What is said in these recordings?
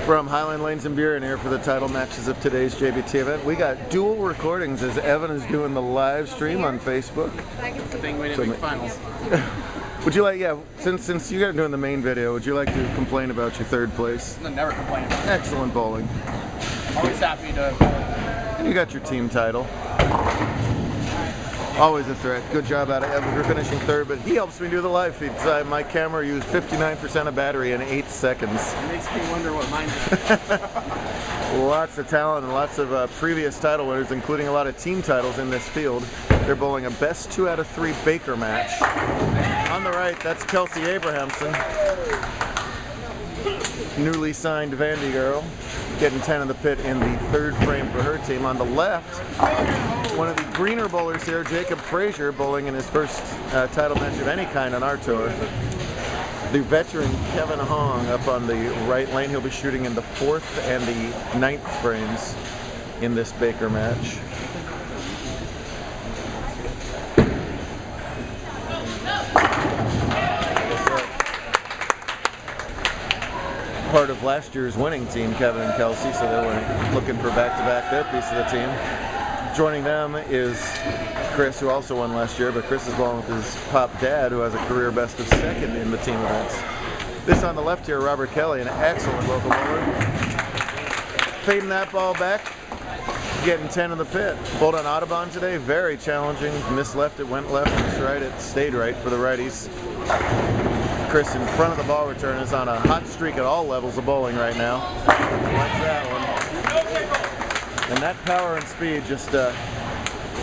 From Highland Lanes and Buren here for the title matches of today's JBT event. We got dual recordings as Evan is doing the live stream on Facebook. I think we didn't make finals. Would you like, since you guys are doing the main video, would you like to complain about your third place? No, never complain about it. Excellent bowling. Always happy to And you got your team title. Always a threat. Good job out of Evan for finishing third, but he helps me do the live feed. My camera used 59% of battery in 8 seconds. It makes me wonder what mine is. Lots of talent and lots of previous title winners, including a lot of team titles in this field. They're bowling a best 2 out of 3 Baker match. On the right, that's Kelsey Abrahamson. Newly signed Vandy girl, getting 10 in the pit in the third frame for her team. On the left, one of the greener bowlers here, Jacob Frazier, bowling in his first title match of any kind on our tour. The veteran Kevin Hong up on the right lane. He'll be shooting in the 4th and the 9th frames in this Baker match. Part of last year's winning team, Kevin and Kelsey, so they were looking for back-to-back their piece of the team. Joining them is Chris, who also won last year, but Chris is bowling with his pop dad, who has a career best of 2nd in the team events. This on the left here, Robert Kelly, an excellent local bowler. Fading that ball back, getting 10 in the pit. Bowled on Audubon today, very challenging. Missed left, it went left, missed right, it stayed right for the righties. Chris in front of the ball return is on a hot streak at all levels of bowling right now. Likes that one. And that power and speed just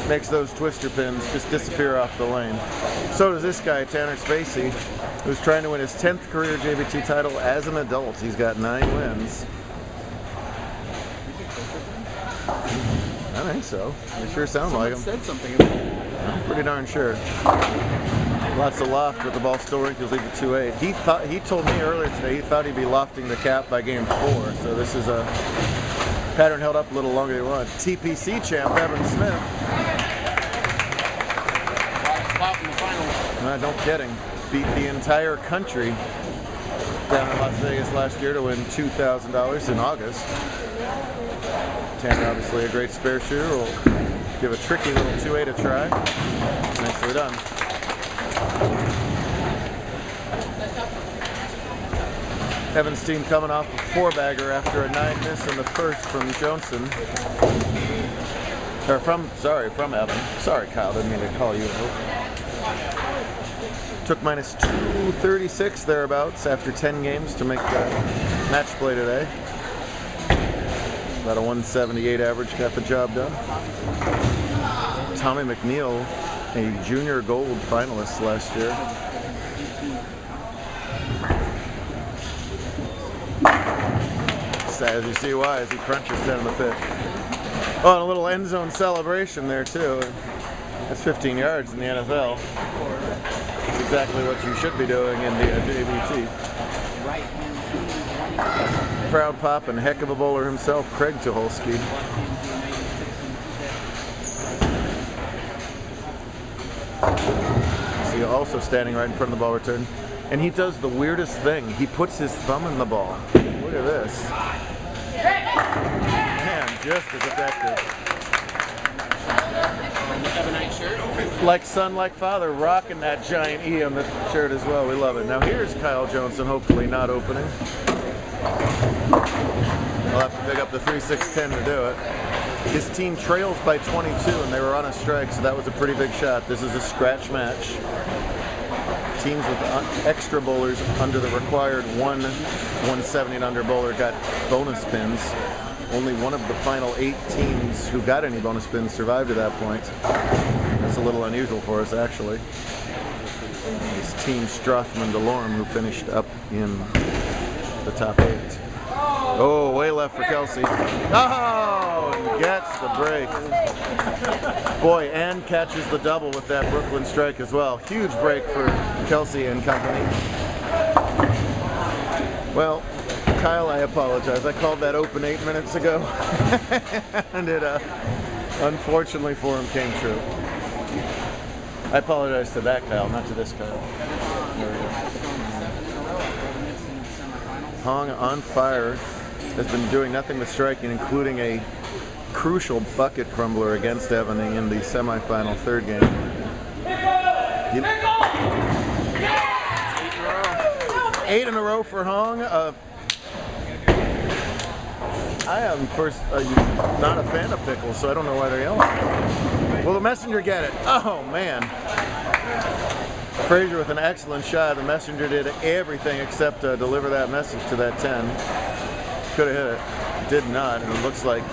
makes those twister pins just disappear off the lane. So does this guy, Tanner Spacey, who's trying to win his 10th career JBT title as an adult. He's got 9 wins. I think so. They sure sound like him. Said something about it. I'm pretty darn sure. Lots of loft, but the ball still wrinkles lead to 2-8. He told me earlier today he thought he'd be lofting the cap by game 4. So this is a pattern held up a little longer than he wanted. TPC champ Evan Smith. Top in the finals. Don't kidding. Beat the entire country down in Las Vegas last year to win $2,000 in August. Tanner, obviously a great spare shooter, will give a tricky little 2-8 a try. Nicely done. Evan's team coming off a 4-bagger after a 9 miss in the first from Johnson. Or from Evan. Sorry, Kyle, didn't mean to call you out. Took minus 236 thereabouts after 10 games to make the match play today. About a 178 average, got the job done. Tommy McNeil, a junior gold finalist last year. As you see why, as he crunches down in the pit. Oh, and a little end zone celebration there too. That's 15 yards in the NFL. That's exactly what you should be doing in the JBT. Proud pop and heck of a bowler himself, Craig Tucholsky. See, also standing right in front of the ball return. And he does the weirdest thing. He puts his thumb in the ball. Look at this. Man, just as effective. Like son, like father, rocking that giant E on the shirt as well. We love it. Now here's Kyle Johnson, hopefully not opening. I'll have to pick up the 3-6-10 to do it. His team trails by 22 and they were on a strike, so that was a pretty big shot. This is a scratch match. Teams with extra bowlers under the required 170 and under bowler got bonus pins. Only one of the final 8 teams who got any bonus pins survived to that point. That's a little unusual for us, actually. It's Team Strothman Delorme who finished up in the top 8. Oh, way left for Kelsey. Oh, and gets the break. Boy, and catches the double with that Brooklyn strike as well. Huge break for Kelsey and company. Well, Kyle, I apologize. I called that open 8 minutes ago, and it, unfortunately for him, came true. I apologize to that Kyle, not to this Kyle. Hong on fire has been doing nothing but striking, including a crucial bucket crumbler against Evan in the semifinal third game. 8 in a row for Hong. I am not a fan of pickles, so I don't know why they're yelling. Will the messenger get it? Oh man. Frazier with an excellent shot. The messenger did everything except deliver that message to that 10. Could have hit it. Did not, and it looks like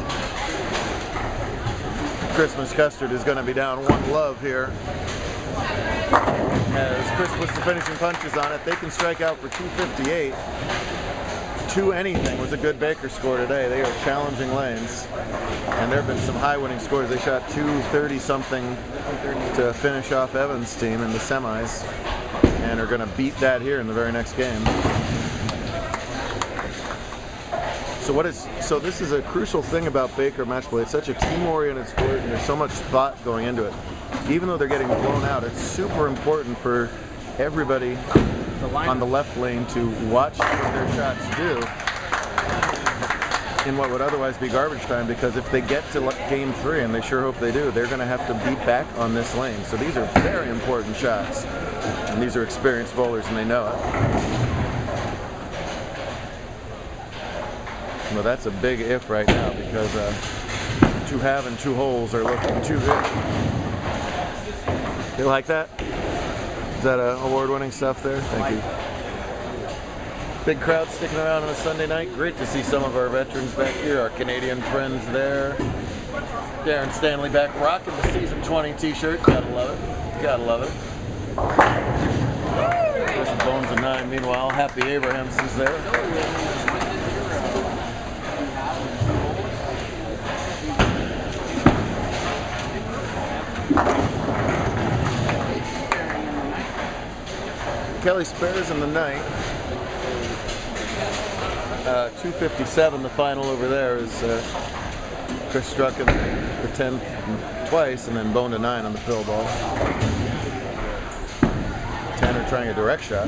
Christmas Custard is going to be down 1 love here. As Chris puts the finishing punches on it, they can strike out for 258. 2 anything was a good Baker score today. They are challenging lanes, and there have been some high winning scores. They shot 230 something to finish off Evans' team in the semis, and are going to beat that here in the very next game. So this is a crucial thing about Baker match play. It's such a team-oriented sport, and there's so much thought going into it. Even though they're getting blown out, it's super important for everybody on the left lane to watch what their shots do in what would otherwise be garbage time, because if they get to game 3, and they sure hope they do, they're going to have to beat back on this lane. So these are very important shots, and these are experienced bowlers, and they know it. Well, that's a big if right now, because 2 half and 2 holes are looking too good. You like that? Is that award-winning stuff there? Thank you. Big crowd sticking around on a Sunday night. Great to see some of our veterans back here, our Canadian friends there. Darren Stanley back rocking the Season 20 t-shirt. Gotta love it. Gotta love it. There's some Bones of 9. Meanwhile, Happy Abrahamson's there. Kelly Spares in the 9th. 257, the final over there is Chris struck in the 10 twice, and then Bone to 9 on the fill ball. Tanner trying a direct shot.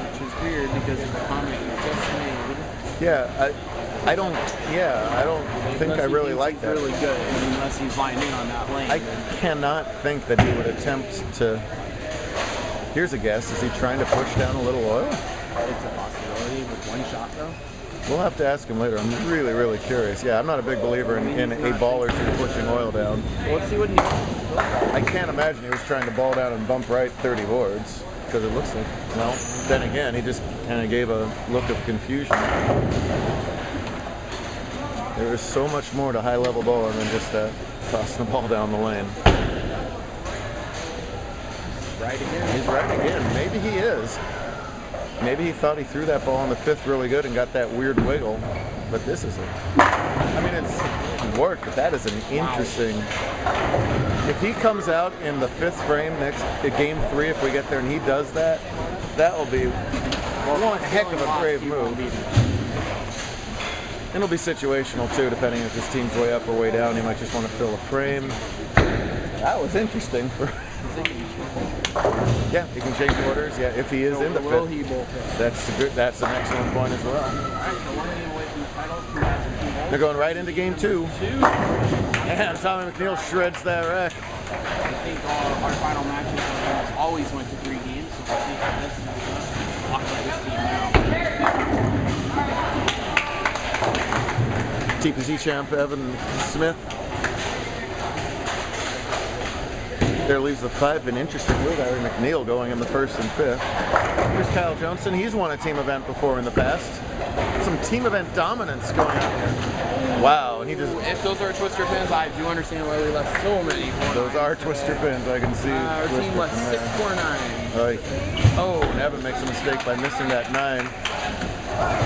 Which is weird because of the comment you just made. Yeah, I don't think I really like that. Really good, unless he's lying in on that lane. I cannot think that he would attempt to. Here's a guess. Is he trying to push down a little oil? It's a possibility with 1 shot though. We'll have to ask him later. I'm really, really curious. Yeah, I'm not a big believer in a ball or 2 pushing oil down. Well, let's see what he does. I can't imagine he was trying to ball down and bump right 30 boards, because it looks like, well, then again, he just kind of gave a look of confusion. There is so much more to high-level bowling than just tossing the ball down the lane. Right again. He's right again. Maybe he is. Maybe he thought he threw that ball on the 5th really good and got that weird wiggle, but this isn't. I mean, it's worked, but that is an interesting. If he comes out in the 5th frame next game 3, if we get there and he does that, that will be one heck of a brave move. It'll be situational too, depending if his team's way up or way down. He might just want to fill a frame. That was interesting for. Yeah, he can change orders. Yeah, if he is in the 5th. That's an excellent point as well. They're going right into game 2. And Tommy McNeil shreds that rack. I think our final matches always went to 3 games, so we'll see how this lock by this team now. TPC champ Evan Smith. There leaves the 5. An interesting move. Harry McNeil going in the 1st and 5th. Here's Kyle Johnson. He's won a team event before in the past. Some team event dominance going on here. Wow. And he just. If those are twister pins, I do understand why we left so many. Those are twister pins. I can see. Our team left 649. Right. Oh, and Evan makes a mistake by missing that 9.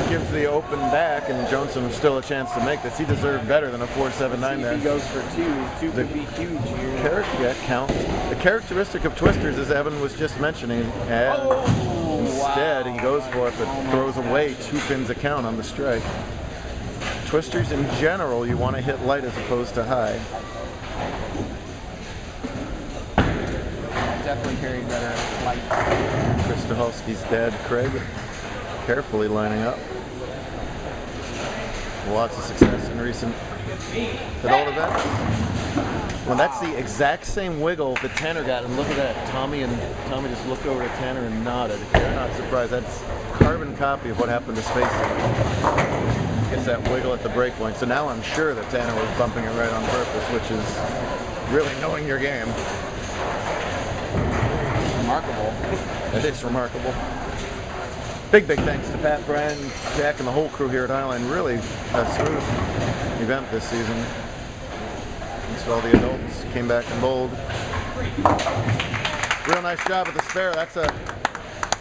Gives the open back, and Johnson was still a chance to make this. He deserved better than a 4.79 there. If he goes for 2, 2 could be huge here. The characteristic of twisters, as Evan was just mentioning, and instead he goes for it, but throws away 2 pins a count on the strike. Twisters in general, you want to hit light as opposed to high. Definitely carried better light. Chris Stahelski's dad, Craig. carefully lining up. Lots of success in recent adult events. Well, that's the exact same wiggle that Tanner got, and look at that. Tommy just looked over at Tanner and nodded. You're not surprised. That's a carbon copy of what happened to Spacey. Gets that wiggle at the break point. So now I'm sure that Tanner was bumping it right on purpose, which is really knowing your game. Remarkable. That is remarkable. Big thanks to Pat, Brian, Jack, and the whole crew here at Highline. Really a smooth event this season. Thanks to all the adults. Came back and bowled. Real nice job at the spare.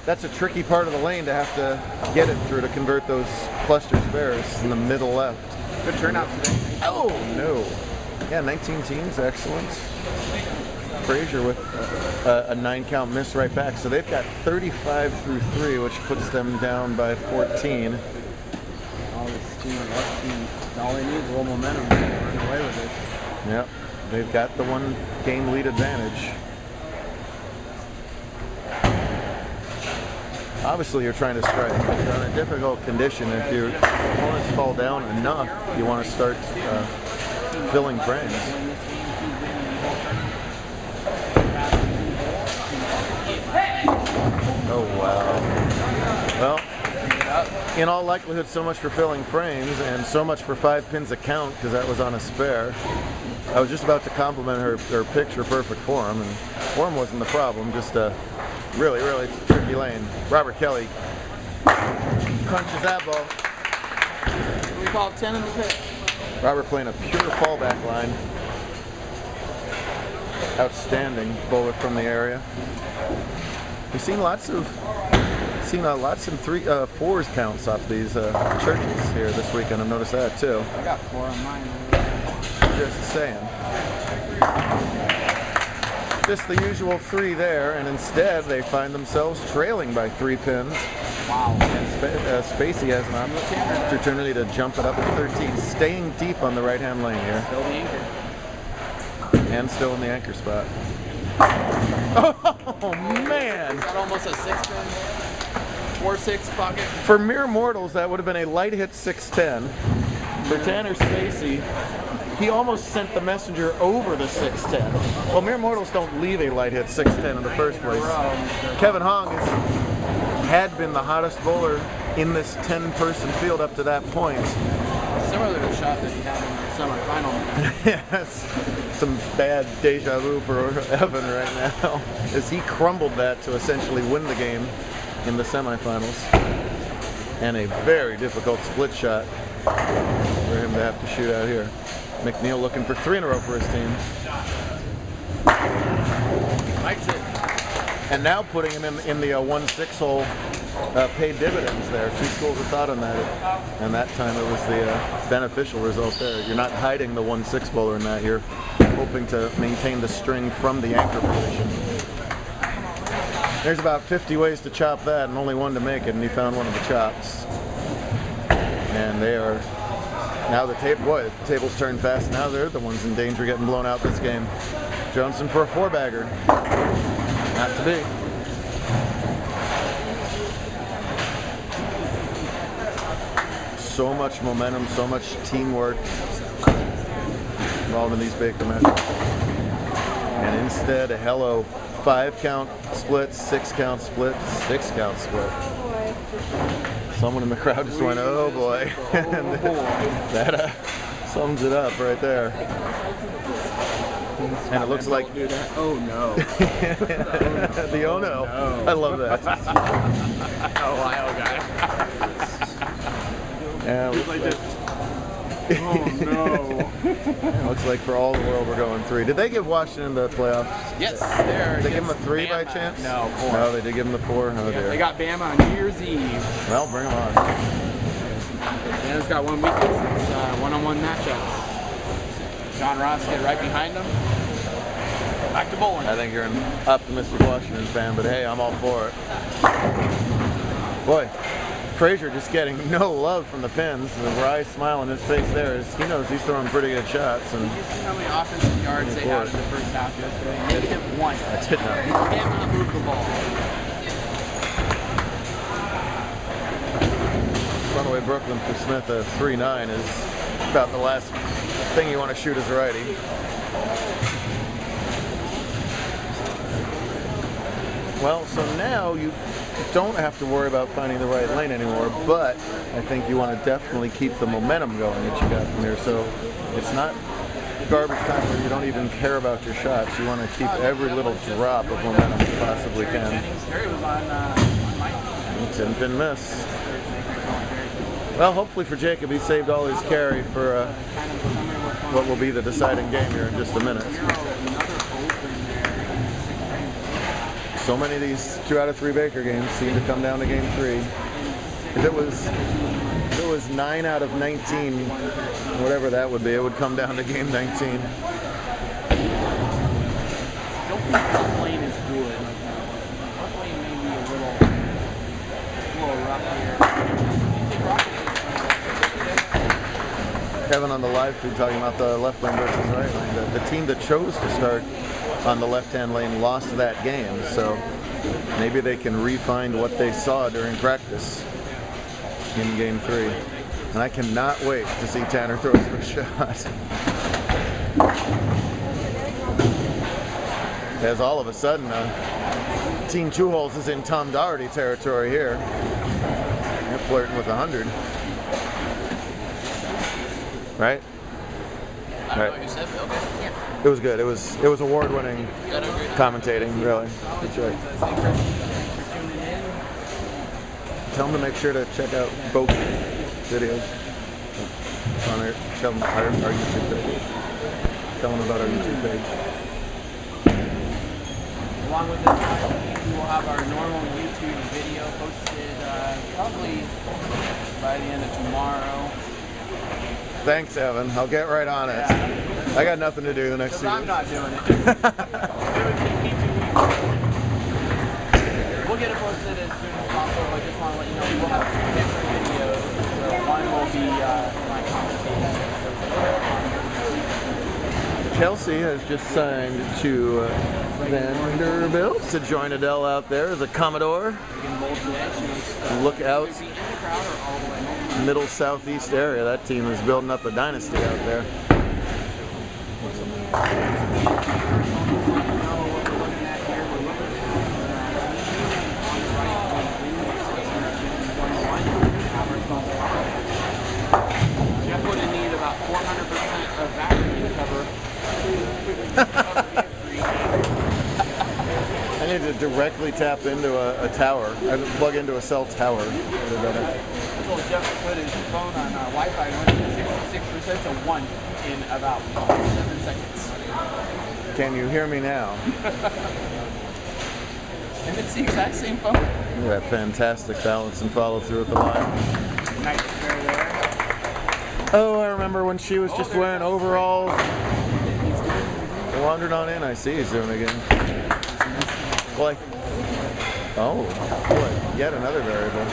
That's a tricky part of the lane to have to get it through to convert those cluster spares in the middle left. Good turnout today. Oh, no. Yeah, 19 teams. Excellent. Frazier with a 9-count miss right back. So they've got 35 through 3, which puts them down by 14. All this team, all they need is a little momentum to run away with this. Yep, they've got the 1 game lead advantage. Obviously, you're trying to strike. You're on a difficult condition. If your opponents fall down enough, you want to start filling frames. Oh, wow. Well, in all likelihood, so much for filling frames and so much for 5 pins a count, because that was on a spare. I was just about to compliment her picture perfect form, and form wasn't the problem, just a really, really tricky lane. Robert Kelly crunches that ball. We call it 10 in the pit. Robert playing a pure fallback line. Outstanding bowler from the area. We've seen lots in 4s counts off these churches here this weekend. I've noticed that too. I got 4 on mine. Just saying. Just the usual 3 there, and instead they find themselves trailing by 3 pins. Wow. And Spacey has an opportunity to jump it up to 13, staying deep on the right-hand lane here. Still the anchor. And still in the anchor spot. Oh, man! Is that almost a 6-pin? 4-6 pocket? For mere mortals, that would have been a light hit 610. For Tanner Spacey, he almost sent the messenger over the 610. Well, mere mortals don't leave a light hit 610 in the first place. Kevin Hong had been the hottest bowler in this 10-person field up to that point. Similar to the shot that he had in the semifinal. Yes, some bad deja vu for Evan right now, as he crumbled that to essentially win the game in the semifinals. And a very difficult split shot for him to have to shoot out here. McNeil looking for 3 in a row for his team. Likes it. And now putting him in the 1-6 hole paid dividends there. 2 schools of thought on that. And that time it was the beneficial result there. You're not hiding the 1-6 bowler in that. You're hoping to maintain the string from the anchor position. There's about 50 ways to chop that and only one to make it, and he found one of the chops. And they are now the tables turn fast. Now they're the ones in danger of getting blown out this game. Johnson for a 4-bagger. Not to be. So much momentum, so much teamwork involved in these Baker matches. And instead, a hello 5-count split, 6-count split, 6-count split. Someone in the crowd just went, oh boy. And that sums it up right there. And it looks like... Oh no. The oh no. I love that. Ohio guy. Yeah, Oh no. looks like for all the world we're going 3. Did they give Washington the playoffs? Yes, they're. Did they give him a 3 by chance? No, 4. No, they did give him the 4. Oh Yeah, dear. they got Bama on New Year's Eve. Well, bring them on. Bama's got 1 weakness. It's one-on-one matchups. John Ross get right behind them. Back to bowling. I think you're an optimistic Washington fan, but hey, I'm all for it. Boy, Frazier just getting no love from the pins. The wry smile on his face there is he knows he's throwing pretty good shots. And Did you see how many offensive yards they had in the first half yesterday? -1. I did not. You cannot move the ball. away Brooklyn for Smith a 3-9 is about the last thing you want to shoot as a righty. Well, so now you don't have to worry about finding the right lane anymore, but I think you want to definitely keep the momentum going that you got from here. So it's not garbage time where you don't even care about your shots. You want to keep every little drop of momentum you possibly can. 10-pin miss. Well, hopefully for Jacob, he saved all his carry for what will be the deciding game here in just a minute. So many of these 2 out of 3 Baker games seem to come down to game 3. If it was 9 out of 19, whatever that would be, it would come down to game 19. I don't think that lane is good. That lane may be a little rough here. Kevin on the live feed talking about the left lane versus right lane. The team that chose to start on the left-hand lane lost that game, so maybe they can refine what they saw during practice in game 3. And I cannot wait to see Tanner throw his first shot. As all of a sudden, Team 2 Holes is in Tom Doherty territory here. They're flirting with 100. Right? I don't know what you said, but okay. Yeah. It was good. It was award-winning commentating, really. That's right. Tell them to make sure to check out both videos on our YouTube page. Tell them about our YouTube page. Along with this live, we will have our normal YouTube video posted probably by the end of tomorrow. Thanks, Evan. I'll get right on it. Yeah. I got nothing to do the next 2 I'm weeks. not doing it. It would take me 2 weeks. We'll get it posted as soon as possible. I just want to let you know we will have 2 different videos. So one will be my commentating. Chelsea has just signed to Vanderbilt to join Adele out there as a Commodore. Look out. Middle southeast area. That team is building up a dynasty out there. Jeff would need about 400% of vacuum cover. I need to directly tap into a tower. I have to plug into a cell tower. I told Jeff to put his phone on Wi-Fi and went from 66% to 1 in about 7 seconds. Can you hear me now? And it's the exact same phone. Look at that fantastic balance and follow through at the line. Nice spare there. Oh, I remember when she was just wearing overalls. Wandered on in. I see he's doing it again. Well, oh, boy, yet another variable.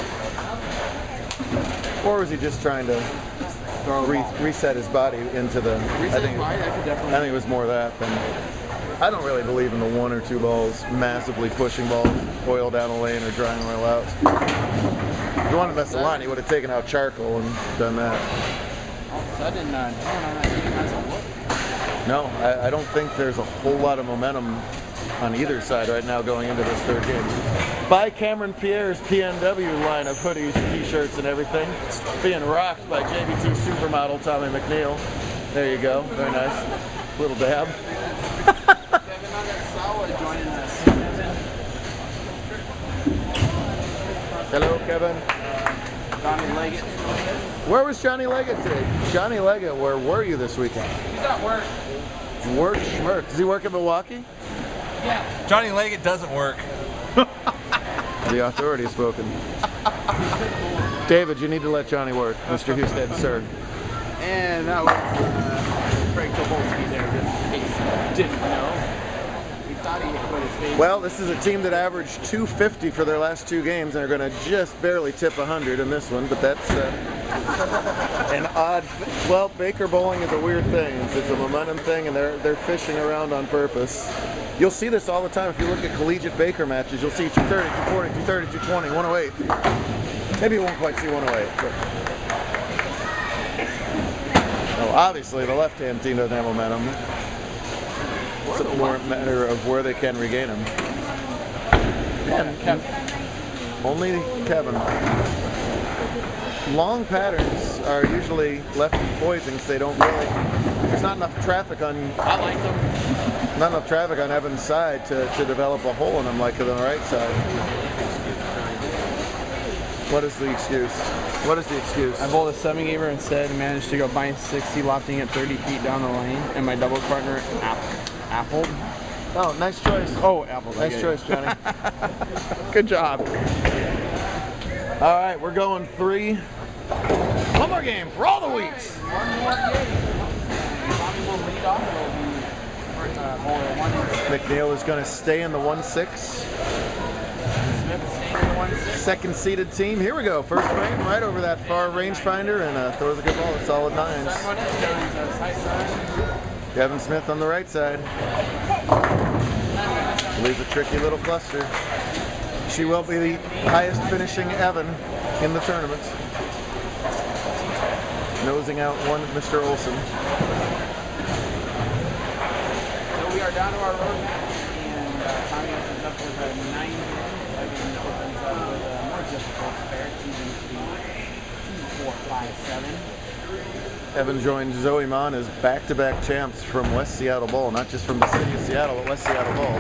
Or was he just trying to reset his body into the? I think it was more that than. I don't really believe in the 1 or 2 balls, massively pushing balls, oil down the lane or drying oil out. If you wanted to mess the line, he would have taken out charcoal and done that. All of a sudden, doesn't look. No, I don't think there's a whole lot of momentum on either side right now going into this 3rd game. Buy Cameron Pierre's PNW line of hoodies, t-shirts, and everything. Being rocked by JBT supermodel Tommy McNeil. There you go. Very nice. Little dab. Hello, Kevin. Johnny Leggett. Where was Johnny Leggett today? Johnny Leggett, where were you this weekend? He's at work. Work, schmirk. Does he work in Milwaukee? Yeah. Johnny Leggett doesn't work. The authority has spoken. David, you need to let Johnny work. Mr. Husted, sir. And that was Craig Tobolski there, just in case you didn't know. We thought he had put his face. Well, this is a team that averaged 250 for their last 2 games and are going to just barely tip 100 in this one, but that's an odd. Well, Baker bowling is a weird thing. It's a momentum thing, and they're fishing around on purpose. You'll see this all the time if you look at collegiate Baker matches. You'll see 230, 240, 230, 220, 108. Maybe you won't quite see 108. But... Oh, obviously the left-hand team doesn't have momentum. It's more a matter of where they can regain them. And only Kevin. Long patterns are usually lefty poison because they don't really. There's not enough traffic on. I like them. Not enough traffic on Evan's side to develop a hole in them like on the right side. What is the excuse? What is the excuse? I bowled a 7-gamer instead and managed to go bind 60, lofting at 30 feet down the lane, and my double partner Apple. Oh, nice choice. Oh, Apple. Nice choice, Johnny. Good job. All right, we're going 3. One more game for all the weeks. One more game. Tommy will lead off. McNeil is going to stay in the 1-6. Smith staying in the 1-6. Second seeded team. Here we go. First frame right over that far rangefinder and throws a good ball at solid 9s. Kevin Smith on the right side. Leaves a tricky little cluster. She will be the highest finishing Evan in the tournament. Nosing out one Mr. Olson. So we are down to our road match, and Tommy opens up with a 9 here. Evan opens up with a more difficult spare, choosing to be 2, 4, 5, 7. Evan joined Zoe Mon as back-to-back champs from West Seattle Bowl, not just from the city of Seattle, but West Seattle Bowl.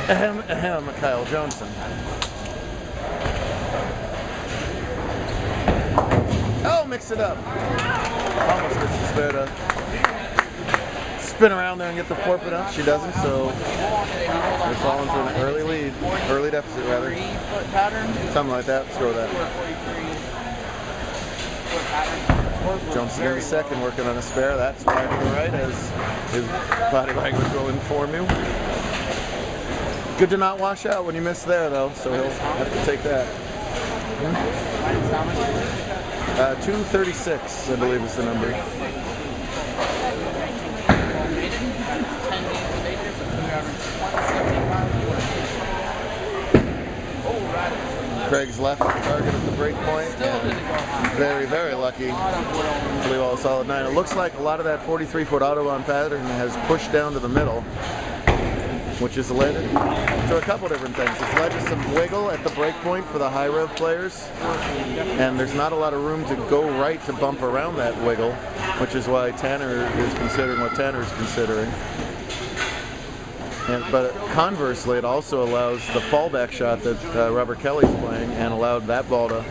Ahem, ahem, Kyle Johnson. Oh, mix it up. Almost gets the spare to spin around there and get the forfeit up. She doesn't, so they're falling to an early lead. Early deficit, rather. 3-foot pattern. Something like that. Let's go with that. Johnson in the second, working on a spare. That's wide to the right, as his body language will inform you. Good to not wash out when you miss there, though, so he'll have to take that. 236, I believe, is the number. Craig's left target at the break point, and very, very lucky to leave all a solid 9. It looks like a lot of that 43-foot Autobahn pattern has pushed down to the middle, which has led to a couple different things. It's led to some wiggle at the break point for the high rev players, and there's not a lot of room to go right to bump around that wiggle, which is why Tanner is considering what Tanner is considering. But conversely, it also allows the fallback shot that Robert Kelly's playing, and allowed that ball to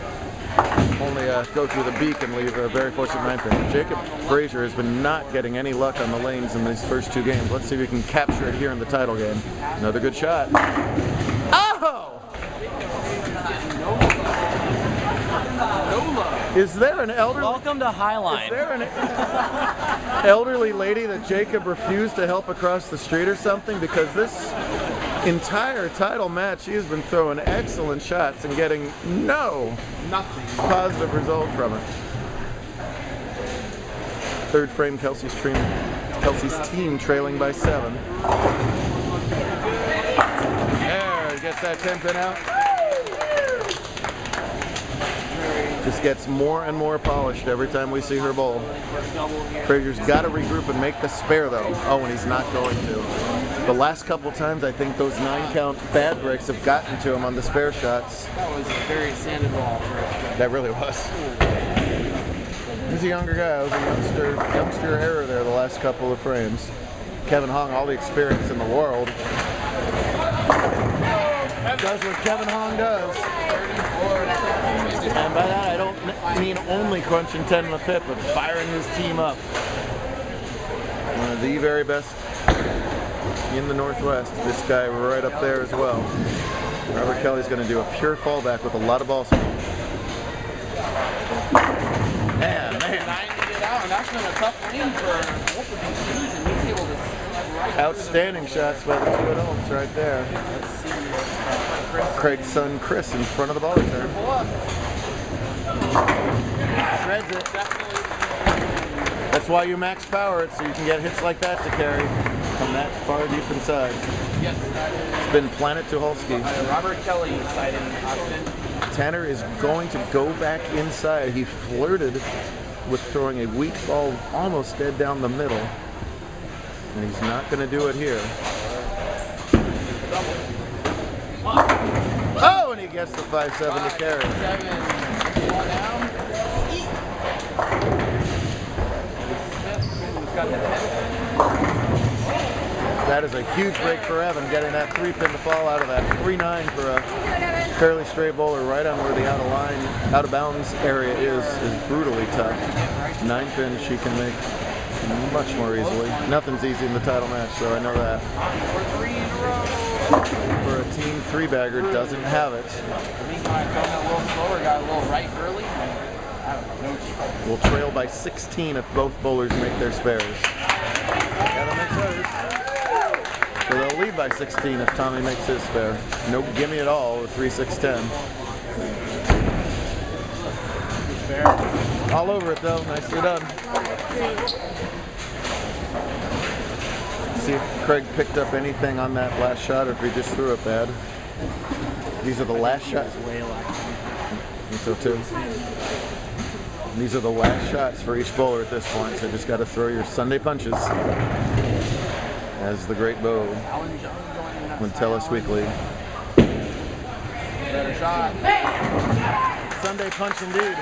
only go through the beak and leave a very fortunate 9 frame. Jacob Frazier has been not getting any luck on the lanes in these first 2 games. Let's see if we can capture it here in the title game. Another good shot. Oh! Is there an elderly? Welcome to Highline. Is there an elderly lady that Jacob refused to help across the street or something? Because this entire title match, she has been throwing excellent shots and getting nothing positive result from it. Third frame, Kelsey's team trailing by 7. There, gets that 10 pin out. Just gets more and more polished every time we see her bowl. Frazier's got to regroup and make the spare, though. Oh, and he's not going to. The last couple times, I think those 9-count bad breaks have gotten to him on the spare shots. That was a very sanded ball for us. That really was. He's a younger guy. It was a youngster error there the last couple of frames. Kevin Hong, all the experience in the world, does what Kevin Hong does. And by that, I don't mean only crunching 10 in the pit, but firing his team up. One of the very best in the Northwest. This guy right up there as well. Robert Kelly's going to do a pure fallback with a lot of ball speed. Man. That's been a tough lane for both of these teams, and he's able to right. Outstanding shots by the 2 adults right there. Let's see. Craig's son Chris in front of the ball return. Shreds it. That's why you max power it, so you can get hits like that to carry from that far deep inside. Yes, that is. It's been Planet Tucholsky. Robert Kelly inside in Austin. Tanner is going to go back inside. He flirted with throwing a weak ball almost dead down the middle. And he's not going to do it here. Oh, and he gets the 5-7 to carry. 7, ball down. That is a huge break for Evan, getting that 3-pin to fall out of that 3-9 for a fairly straight bowler right on where the out of bounds area is brutally tough. 9-pin she can make much more easily. Nothing's easy in the title match, so I know that. For a team 3-bagger doesn't have it. Will trail by 16 if both bowlers make their spares. Evan makes hers. So they'll lead by 16 if Tommy makes his spare. No gimme at all with 3-6-10. All over it though, nicely done. See if Craig picked up anything on that last shot or if he just threw it bad. These are the last shots. I think so too. These are the last shots for each bowler at this point, so just got to throw your Sunday punches. As the great Bo would tell us weekly. Better shot. Sunday punch indeed.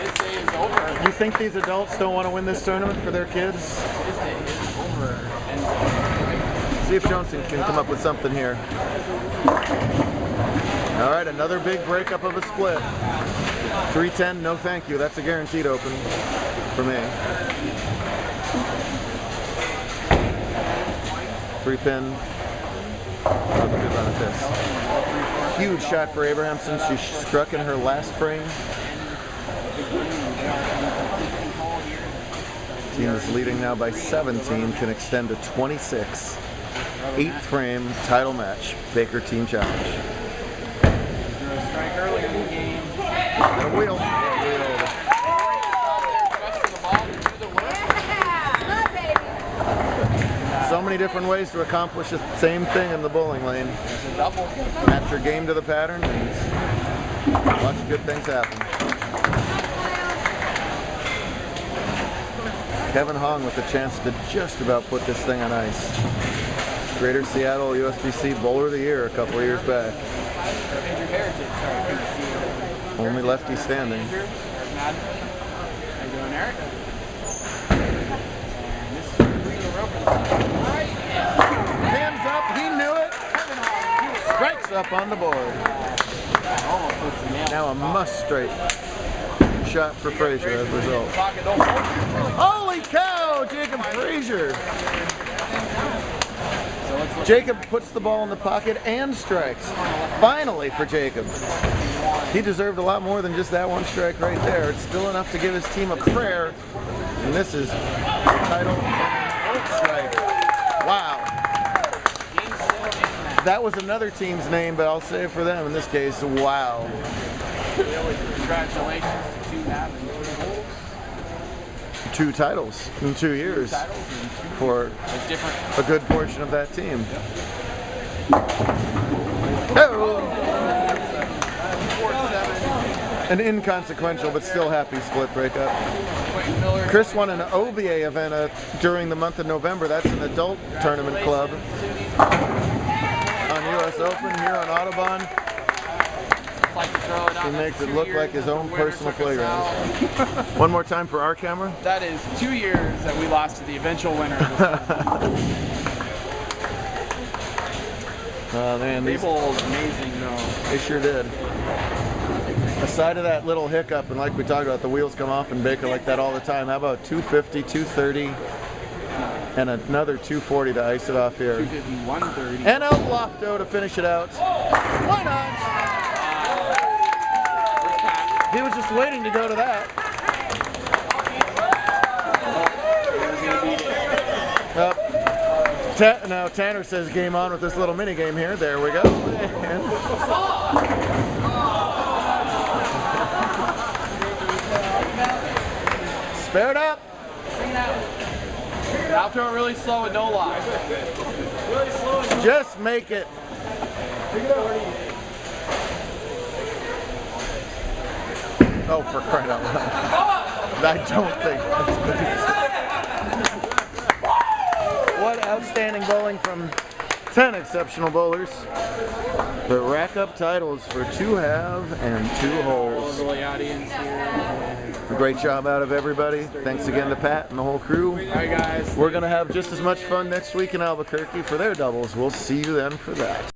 His day is over. You think these adults don't want to win this tournament for their kids? His day is over. See if Johnson can come up with something here. All right, another big breakup of a split. 3-10, no thank you. That's a guaranteed open for me. 3-pin. Oh, look at this. Huge shot for Abrahamson. She struck in her last frame. Team is leading now by 17, can extend to 26. 8th frame title match, Baker Team Challenge. Strike early in the game. And a wheel. So many different ways to accomplish the same thing in the bowling lane. Match your game to the pattern and watch good things happen. Kevin Hong with the chance to just about put this thing on ice. Greater Seattle USBC Bowler of the Year a couple of years back. Only lefty standing. How you doing, Eric? Hands up, he knew it. Strikes up on the board. Now a must-straight shot for Frazier as a result. Holy cow, Jacob Frazier. Jacob puts the ball in the pocket and strikes. Finally for Jacob. He deserved a lot more than just that one strike right there. It's still enough to give his team a prayer. And this is the title strike. Wow. That was another team's name, but I'll say it for them in this case. Wow. Congratulations to two having 2 titles in 2 years for a good portion of that team. Oh! An inconsequential but still happy split breakup. Chris won an OBA event during the month of November. That's an adult tournament club on US Open here on Audubon. He makes it look like his own personal playground. One more time for our camera. That is 2 years that we lost to the eventual winner. Oh man, They bowled amazing though. They sure did. Aside of that little hiccup, and like we talked about, the wheels come off in Baker like that all the time. How about 250, 230, and another 240 to ice it off here. 250, 130. And El Lofto to finish it out. Why not? He was just waiting to go to that. Now Tanner says game on with this little mini game here. There we go. Spare it up. Now throw it really slow with no lock. Just make it. Oh, for crying out loud. I don't think that's good. What outstanding bowling from 10 exceptional bowlers. The rack up titles for 2 halve and 2 holes. The audience here. A great job out of everybody. Thanks again to Pat and the whole crew. All right, guys. We're going to have just as much fun next week in Albuquerque for their doubles. We'll see you then for that.